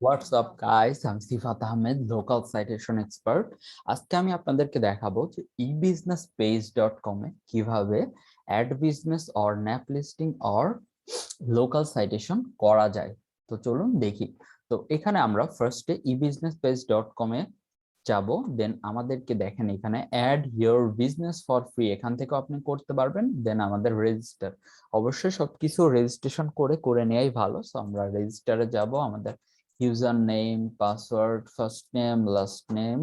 What's up guys, I'm Sifat Ahmed, local citation expert. আজকে আমি আপনাদেরকে দেখাবো যে ebusinesspage.com এ কিভাবে add business or NAP listing or local citation করা যায়। তো চলুন দেখি। তো এখানে আমরা ফার্স্টে ebusinesspage.com এ যাব, দেন আমাদেরকে দেখেন এখানে add your business for free, এখান থেকে আপনি করতে পারবেন। দেন আমাদের রেজিস্টার, অবশ্যই সবকিছু রেজিস্ট্রেশন করে করে নেওয়াই ভালো। সো আমরা রেজিস্টারে যাব, আমাদের user name, password, first name, last name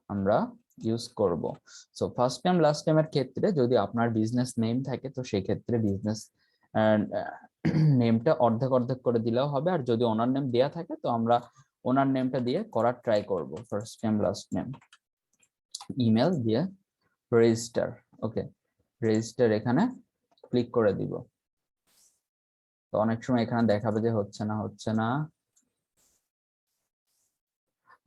আমরা ইউজ করব। সো ফার্স্ট নেম লাস্ট নেমের ক্ষেত্রে যদি আপনার বিজনেস নেম থাকে তো সেই ক্ষেত্রে বিজনেস নেমটা অর্ধেক অর্ধেক করে দিলেও হবে, আর যদি ওনার নেম দেয়া থাকে তো আমরা ওনার নেমটা দিয়ে করার ট্রাই করব। First name last name, email দিয়ে রেজিস্টার। ওকে, রেজিস্টার এখানে ক্লিক করে দিব। তো অনেক সময় এখানে দেখাবে যে হচ্ছে না।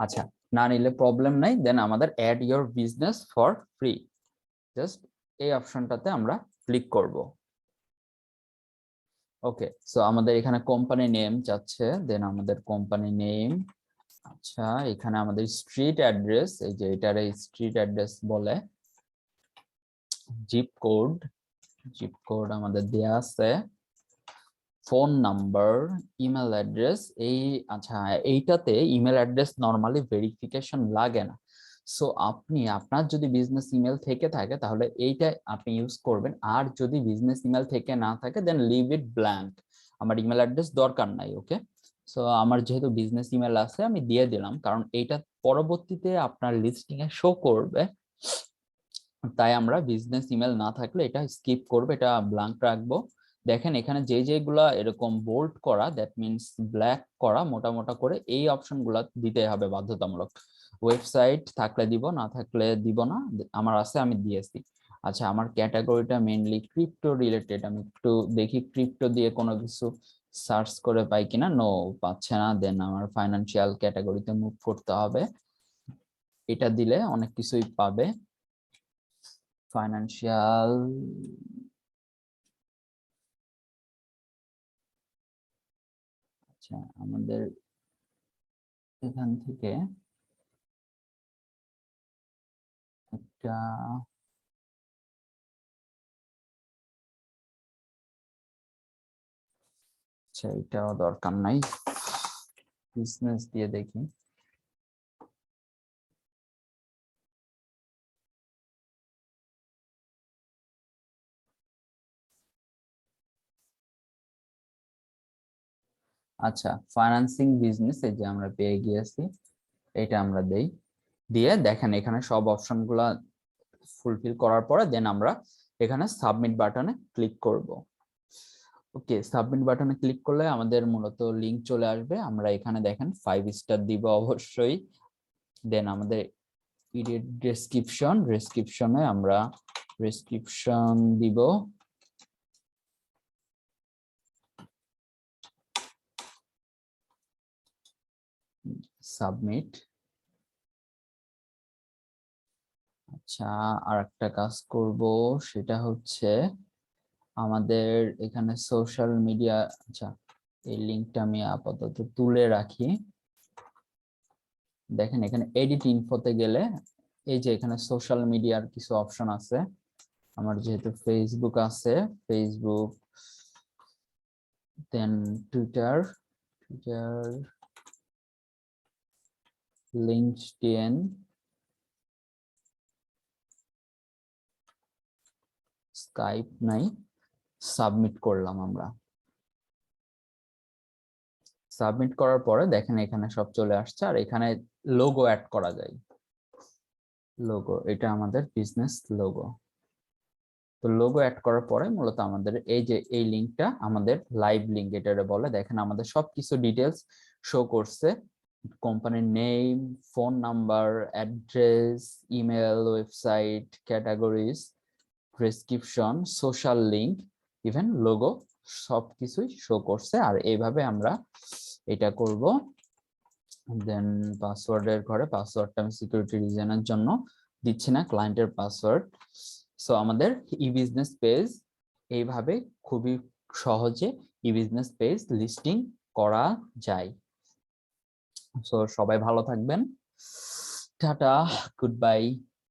আচ্ছা, না নিলে প্রবলেম নাই। দেন আমাদের add your business for free, just এই অপশনটাতে আমরা ক্লিক করব। ওকে, সো আমাদের এখানে কোম্পানি নেম চাচ্ছে, দেন আমাদের কোম্পানি নেম। আচ্ছা, এখানে আমাদের স্ট্রিট অ্যাড্রেস, এই যে এটার স্ট্রিট অ্যাড্রেস বলে। জিপ কোড আমাদের দেয়া আছে, ফোন নাম্বার, ইমেল অ্যাড্রেস। আচ্ছা, এইটাতে ইমেল অ্যাড্রেস নরমালি ভেরিফিকেশন লাগে না। সো আপনার যদি বিজনেস ইমেল থেকে থাকে তাহলে এইটা আপনি ইউজ করবেন, আর যদি বিজনেস ইমেল থেকে না থাকে দেন লিভ ইট ব্ল্যাঙ্ক, আমার ইমেল অ্যাড্রেস দরকার নাই। ওকে, সো আমার যেহেতু বিজনেস ইমেল আছে আমি দিয়ে দিলাম, কারণ এইটা পরবর্তীতে আপনার লিস্টিং এ শো করবে। তাই আমরা বিজনেস ইমেল না থাকলে এটা স্কিপ করবো, এটা ব্ল্যাঙ্ক রাখবো। দেখেন এখানে যে যেগুলা এরকম বোল্ড করা, দ্যাট মিনস ব্ল্যাক করা মোটা মোটা করে, এই অপশন গুলা দিতে হবে বাধ্যতামূলক। ওয়েবসাইট থাকলে দিব, না থাকলে দিব না। আমার আছে, আমি দিয়েছি। আচ্ছা, আমার ক্যাটাগরিটা মেইনলি ক্রিপ্টো রিলেটেড, আমি একটু দেখি ক্রিপ্টো দিয়ে কোনো কিছু সার্চ করে পাই কিনা। নো, পাচ্ছে না। দেন আমার ফাইন্যান্সিয়াল ক্যাটাগরিতে মুভ করতে হবে, এটা দিলে অনেক কিছুই পাবে। ফাইন্যান্সিয়াল, আচ্ছা আমাদের এখান থেকে একটা, আচ্ছা এটাও দরকার নাই, বিজনেস দিয়ে দেখি। আচ্ছা, ফাইন্যান্সিং বিজনেস, এই যে আমরা পেয়ে গিয়েছি, এটা আমরা দেই। দিয়ে দেখেন এখানে সব অপশন গুলা ফুলফিল করার পরে দেন আমরা এখানে সাবমিট বাটনে ক্লিক করব। ওকে, সাবমিট বাটনে ক্লিক করলে আমাদের মূলত লিংক চলে আসবে। আমরা এখানে দেখেন 5 স্টার দিব অবশ্যই। দেন আমাদের ডেসক্রিপশনে আমরা ডেসক্রিপশন দিব। সাবমিট। আচ্ছা, আর একটা কাজ করব, সেটা হচ্ছে আমাদের এখানে সোশ্যাল মিডিয়া। আচ্ছা, এই লিংকটা আমি আপাতত তুলে রাখি। দেখেন এখানে এডিট ইনফোতে গেলে এই যে এখানে সোশ্যাল মিডিয়ার কিছু অপশন আছে। আমার যেহেতু ফেসবুক আছে, ফেসবুক, দেন টুইটার, লিঙ্কডইন, স্কাইপ নাই। সাবমিট করলাম আমরা। সাবমিট করার পরে দেখেন এখানে সব চলে আসছে, আর এখানে লোগো অ্যাড করা যায়। লোগো, এটা আমাদের বিজনেস লোগো। তো লোগো অ্যাড করার পরে মূলত আমাদের এই যে এই লিঙ্কটা আমাদের লাইভ লিঙ্ক এটারে বলে। দেখেন আমাদের সবকিছু ডিটেলস শো করছে, কোম্পানির name, phone number, address, email, website, categories, prescription, social link, even logo, সবকিছুই শো করছে। আর এইভাবে আমরা এটা করব। দেন পাসওয়ার্ডের ঘরে, পাসওয়ার্ডটা আমি সিকিউরিটি রিজনের জন্য দিচ্ছি না, ক্লায়েন্টের পাসওয়ার্ড। সো আমাদের ই বিজনেস পেজ এইভাবে খুবই সহজে ই বিজনেস পেজ লিস্টিং করা যায়। সো সবাই ভালো থাকবেন, টাটা, গুড বাই।